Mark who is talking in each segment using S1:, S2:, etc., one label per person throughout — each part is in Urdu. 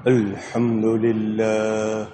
S1: الحمد لله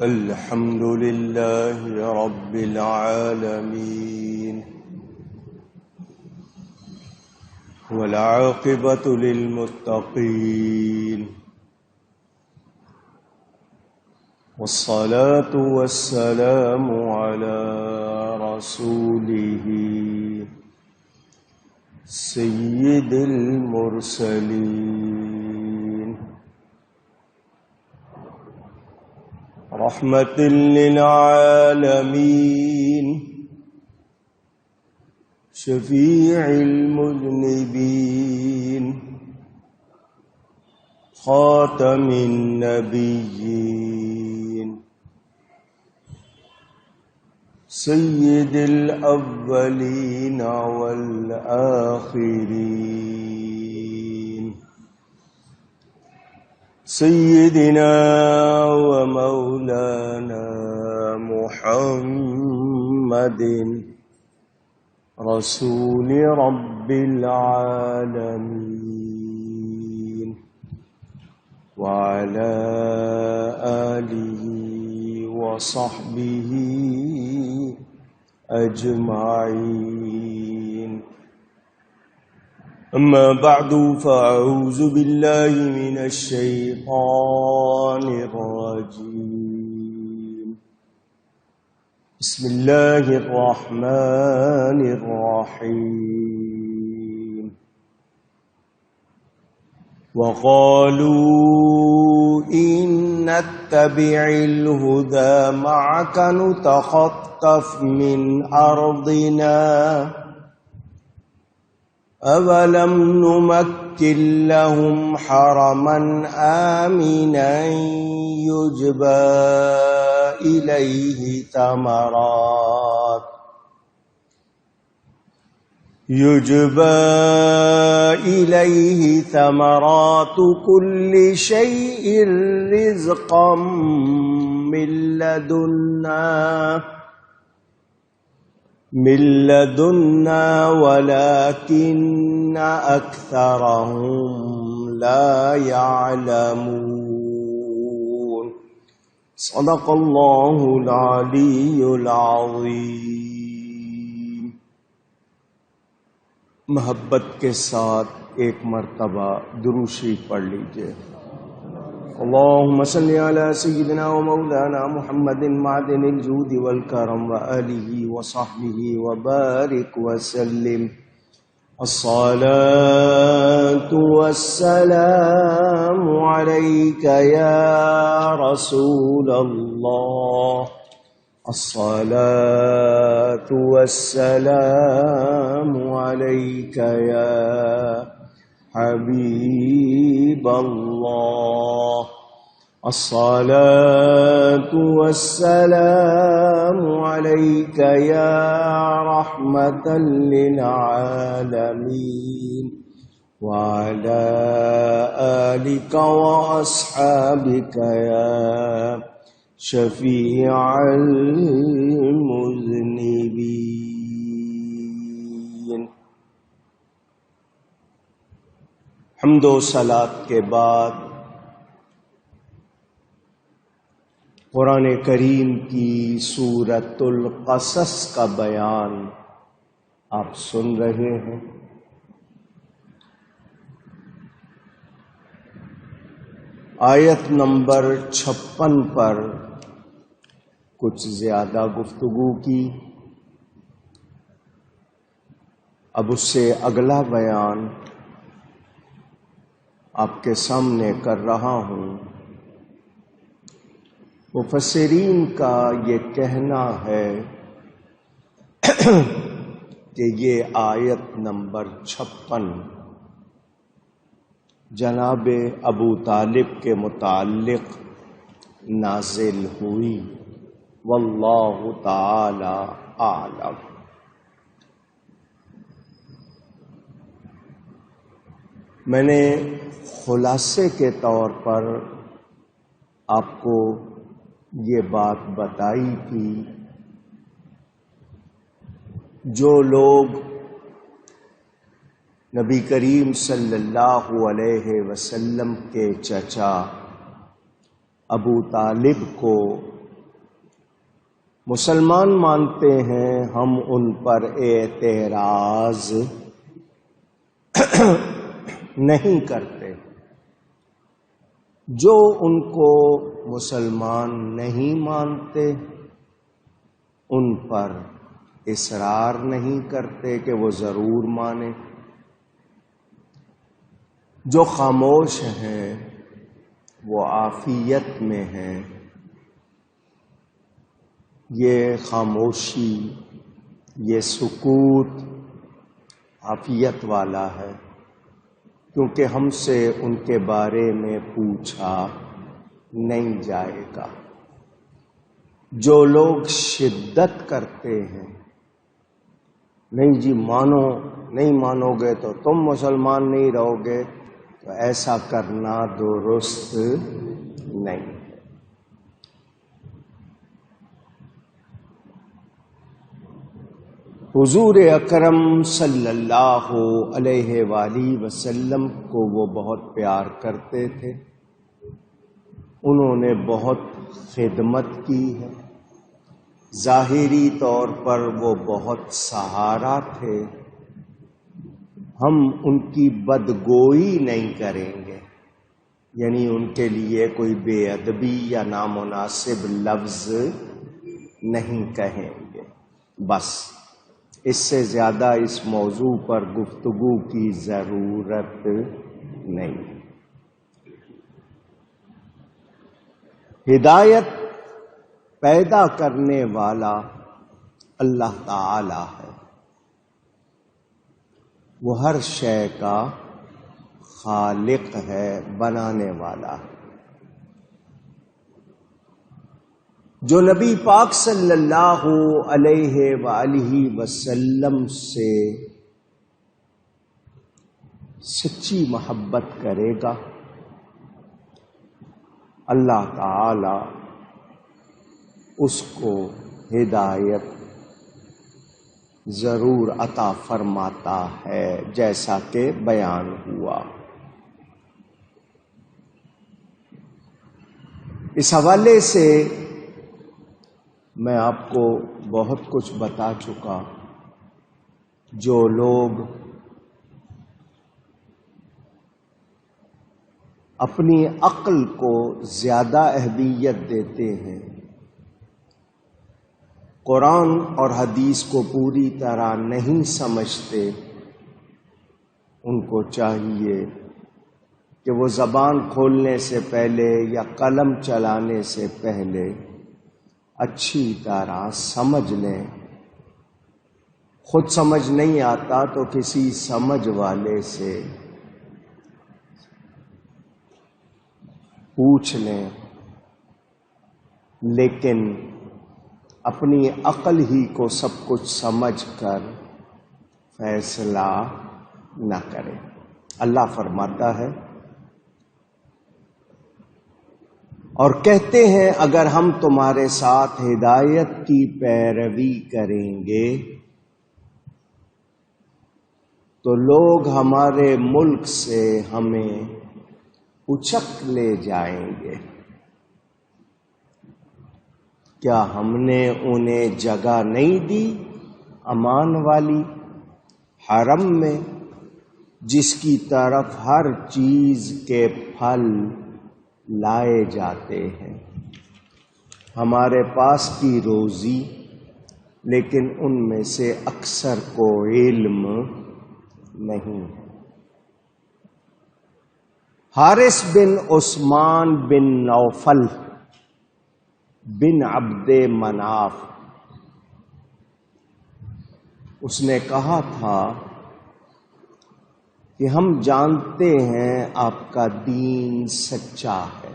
S1: الحمد لله رب العالمين والعاقبة للمتقين والصلاة والسلام على رسوله سيد المرسلين رحمة للعالمين شفيع المذنبين خاتم النبيين سيد الأولين والآخرين سيدنا ومولانا محمد رسول رب العالمين وعلى آله وصحبه أجمعين. أما بعد فأعوذ بالله من الشيطان الرجيم. بسم الله الرحمن الرحيم. وقالوا إن نتبع الهدى معك نتخطف من أرضنا أولم نمكن لهم حرما آمنا يجبى إليه ثمرات كل شيء رزقا من لدنا ولكن أكثرهم لا يعلمون. صدق الله العلي العظيم. محبت کے ساتھ ایک مرتبہ درود شریف پڑھ لیجئے. اللهم صل على سيدنا ومولانا محمد معدن الجود والكرم وآله وصحبه وبارك وسلم. الصلاة والسلام عليك يا رسول الله. الصلاة والسلام عليك يا حبيب الله. الصلاة والسلام عليك يا رحمة للعالمين وعلى آلك وأصحابك يا شفيع المذنبين. حمد و صلات کے بعد قرآن کریم کی سورۃ القصص کا بیان آپ سن رہے ہیں. آیت نمبر 56 پر کچھ زیادہ گفتگو کی. اب اس سے اگلا بیان آپ کے سامنے کر رہا ہوں. مفسرین کا یہ کہنا ہے کہ یہ آیت نمبر 56 جناب ابو طالب کے متعلق نازل ہوئی. واللہ تعالی اعلم. میں نے خلاصے کے طور پر آپ کو یہ بات بتائی تھی جو لوگ نبی کریم صلی اللہ علیہ وسلم کے چچا ابو طالب کو مسلمان مانتے ہیں، ہم ان پر اعتراض نہیں کرتے۔ جو ان کو مسلمان نہیں مانتے ان پر اصرار نہیں کرتے کہ وہ ضرور مانیں۔ جو خاموش ہیں وہ عافیت میں ہیں۔ یہ خاموشی، یہ سکوت عافیت والا ہے، کیونکہ ہم سے ان کے بارے میں پوچھا نہیں جائے گا۔ جو لوگ شدت کرتے ہیں، نہیں جی مانو، نہیں مانو گے تو تم مسلمان نہیں رہو گے، تو ایسا کرنا درست نہیں۔ حضور اکرم صلی اللہ علیہ وآلہ وسلم کو وہ بہت پیار کرتے تھے، انہوں نے بہت خدمت کی ہے، ظاہری طور پر وہ بہت سہارا تھے۔ ہم ان کی بدگوئی نہیں کریں گے، یعنی ان کے لیے کوئی بے ادبی یا نامناسب لفظ نہیں کہیں گے، بس اس سے زیادہ اس موضوع پر گفتگو کی ضرورت نہیں۔ ہدایت پیدا کرنے والا اللہ تعالی ہے، وہ ہر شے کا خالق ہے، بنانے والا ہے۔ جو نبی پاک صلی اللہ علیہ وآلہ وسلم سے سچی محبت کرے گا، اللہ تعالی اس کو ہدایت ضرور عطا فرماتا ہے، جیسا کہ بیان ہوا۔ اس حوالے سے میں آپ کو بہت کچھ بتا چکا۔ جو لوگ اپنی عقل کو زیادہ اہمیت دیتے ہیں، قرآن اور حدیث کو پوری طرح نہیں سمجھتے، ان کو چاہیے کہ وہ زبان کھولنے سے پہلے یا قلم چلانے سے پہلے اچھی طرح سمجھ لیں۔ خود سمجھ نہیں آتا تو کسی سمجھ والے سے پوچھ لیں، لیکن اپنی عقل ہی کو سب کچھ سمجھ کر فیصلہ نہ کریں۔ اللہ فرماتا ہے اور کہتے ہیں اگر ہم تمہارے ساتھ ہدایت کی پیروی کریں گے تو لوگ ہمارے ملک سے ہمیں اچک لے جائیں گے۔ کیا ہم نے انہیں جگہ نہیں دی امان والی حرم میں، جس کی طرف ہر چیز کے پھل لائے جاتے ہیں؟ ہمارے پاس کی روزی، لیکن ان میں سے اکثر کو علم نہیں۔ حارث بن عثمان بن نوفل بن عبد مناف، اس نے کہا تھا کہ ہم جانتے ہیں آپ کا دین سچا ہے،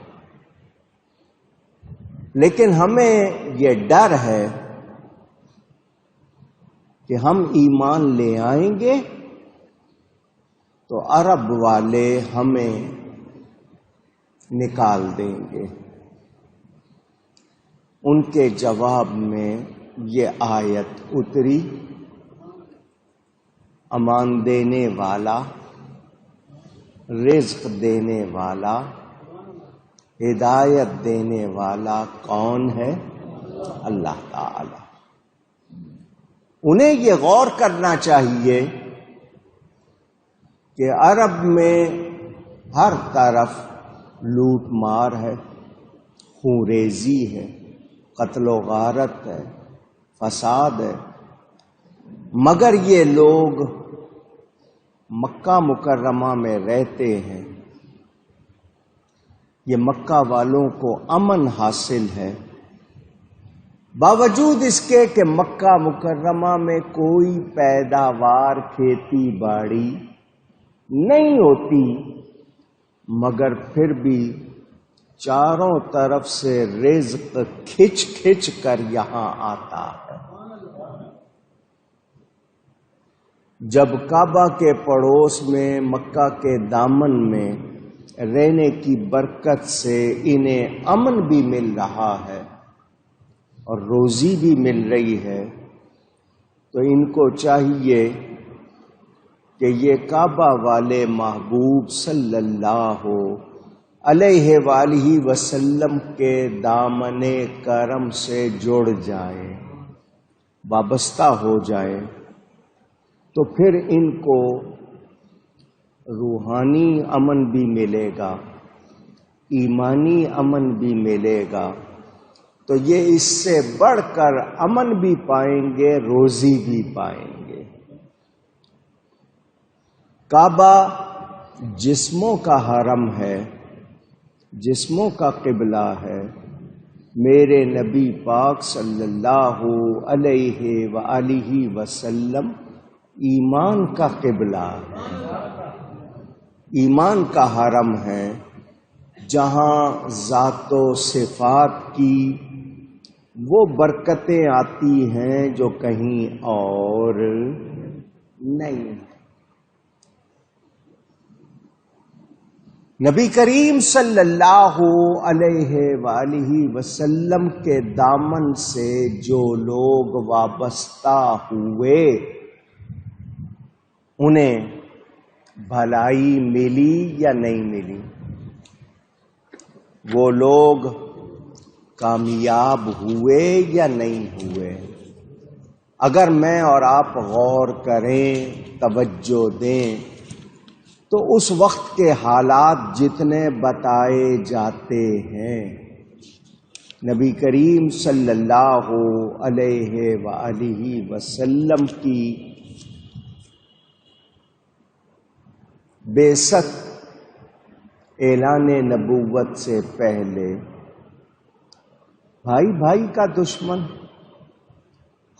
S1: لیکن ہمیں یہ ڈر ہے کہ ہم ایمان لے آئیں گے تو عرب والے ہمیں نکال دیں گے۔ ان کے جواب میں یہ آیت اتری، امان دینے والا رزق دینے والا، ہدایت دینے والا کون ہے؟ اللہ تعالی۔ انہیں یہ غور کرنا چاہیے کہ عرب میں ہر طرف لوٹ مار ہے، خون ریزی ہے، قتل و غارت ہے، فساد ہے، مگر یہ لوگ مکہ مکرمہ میں رہتے ہیں، یہ مکہ والوں کو امن حاصل ہے، باوجود اس کے کہ مکہ مکرمہ میں کوئی پیداوار کھیتی باڑی نہیں ہوتی، مگر پھر بھی چاروں طرف سے رزق کھچ کھچ کر یہاں آتا ہے۔ جب کعبہ کے پڑوس میں مکہ کے دامن میں رہنے کی برکت سے انہیں امن بھی مل رہا ہے اور روزی بھی مل رہی ہے، تو ان کو چاہیے کہ یہ کعبہ والے محبوب صلی اللہ علیہ وآلہ وسلم کے دامن کرم سے جڑ جائیں، وابستہ ہو جائیں، تو پھر ان کو روحانی امن بھی ملے گا، ایمانی امن بھی ملے گا، تو یہ اس سے بڑھ کر امن بھی پائیں گے، روزی بھی پائیں گے۔ کعبہ جسموں کا حرم ہے، جسموں کا قبلہ ہے، میرے نبی پاک صلی اللہ علیہ وآلہ وسلم ایمان کا قبلہ ہے، ایمان کا حرم ہے، جہاں ذات و صفات کی وہ برکتیں آتی ہیں جو کہیں اور نہیں۔ نبی کریم صلی اللہ علیہ وآلہ وسلم کے دامن سے جو لوگ وابستہ ہوئے انہیں بھلائی ملی یا نہیں ملی؟ وہ لوگ کامیاب ہوئے یا نہیں ہوئے؟ اگر میں اور آپ غور کریں، توجہ دیں، تو اس وقت کے حالات جتنے بتائے جاتے ہیں، نبی کریم صلی اللہ علیہ وآلہ وسلم کی بعثت اعلان نبوت سے پہلے بھائی بھائی کا دشمن،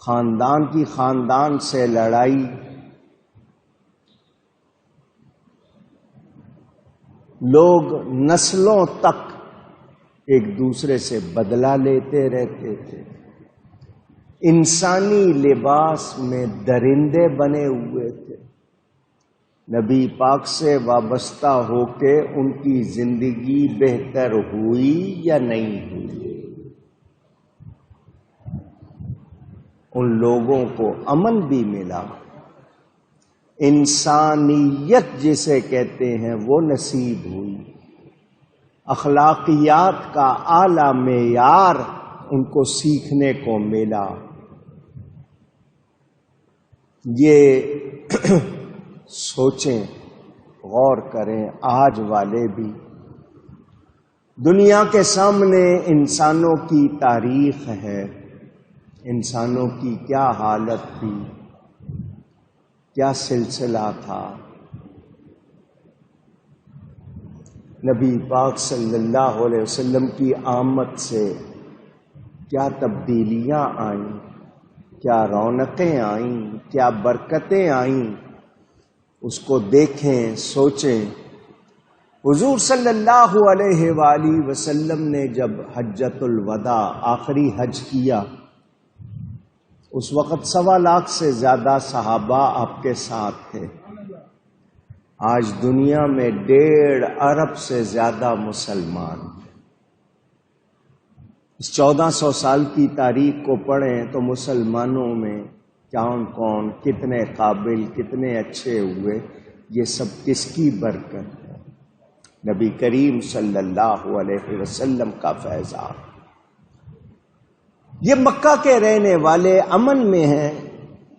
S1: خاندان کی خاندان سے لڑائی، لوگ نسلوں تک ایک دوسرے سے بدلہ لیتے رہتے تھے، انسانی لباس میں درندے بنے ہوئے تھے۔ نبی پاک سے وابستہ ہو کے ان کی زندگی بہتر ہوئی یا نہیں ہوئی؟ ان لوگوں کو امن بھی ملا، انسانیت جسے کہتے ہیں وہ نصیب ہوئی، اخلاقیات کا اعلیٰ معیار ان کو سیکھنے کو ملا۔ یہ سوچیں، غور کریں، آج والے بھی دنیا کے سامنے انسانوں کی تاریخ ہے، انسانوں کی کیا حالت تھی، کیا سلسلہ تھا۔ نبی پاک صلی اللہ علیہ وسلم کی آمد سے کیا تبدیلیاں آئیں، کیا رونقیں آئیں، کیا برکتیں آئیں، اس کو دیکھیں، سوچیں۔ حضور صلی اللہ علیہ وآلہ وسلم نے جب حجۃ الوداع آخری حج کیا، اس وقت 1.25 لاکھ سے زیادہ صحابہ آپ کے ساتھ تھے۔ آج دنیا میں 1.5 ارب سے زیادہ مسلمان ہیں۔ اس 1400 سال کی تاریخ کو پڑھیں تو مسلمانوں میں کون کون، کتنے قابل، کتنے اچھے ہوئے، یہ سب کس کی برکت ہے؟ نبی کریم صلی اللہ علیہ وسلم کا فیضان۔ یہ مکہ کے رہنے والے امن میں ہیں،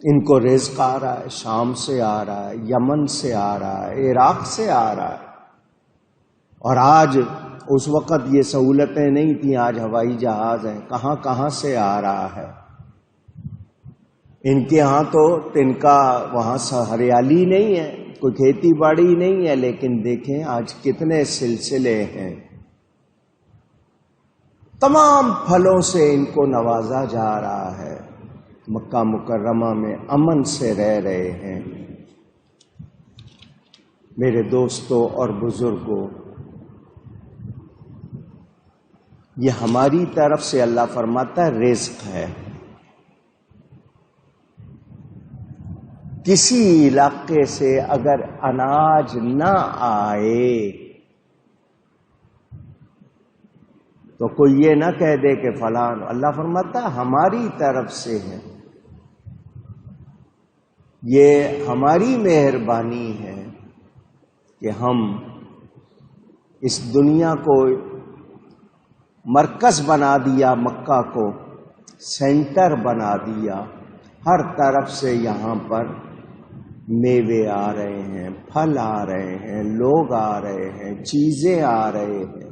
S1: ان کو رزق آ رہا ہے، شام سے آ رہا ہے، یمن سے آ رہا ہے، عراق سے آ رہا ہے۔ اور آج اس وقت یہ سہولتیں نہیں تھیں، آج ہوائی جہاز ہیں، کہاں کہاں سے آ رہا ہے۔ ان کے ہاں تو تنکا وہاں ہریالی نہیں ہے، کوئی کھیتی باڑی نہیں ہے، لیکن دیکھیں آج کتنے سلسلے ہیں، تمام پھلوں سے ان کو نوازا جا رہا ہے، مکہ مکرمہ میں امن سے رہ رہے ہیں۔ میرے دوستوں اور بزرگوں، یہ ہماری طرف سے اللہ فرماتا ہے رزق ہے۔ کسی علاقے سے اگر اناج نہ آئے تو کوئی یہ نہ کہہ دے کہ فلان، اللہ فرماتا ہے ہماری طرف سے ہے، یہ ہماری مہربانی ہے کہ ہم اس دنیا کو مرکز بنا دیا، مکہ کو سینٹر بنا دیا، ہر طرف سے یہاں پر میوے آ رہے ہیں، پھل آ رہے ہیں، لوگ آ رہے ہیں، چیزیں آ رہے ہیں۔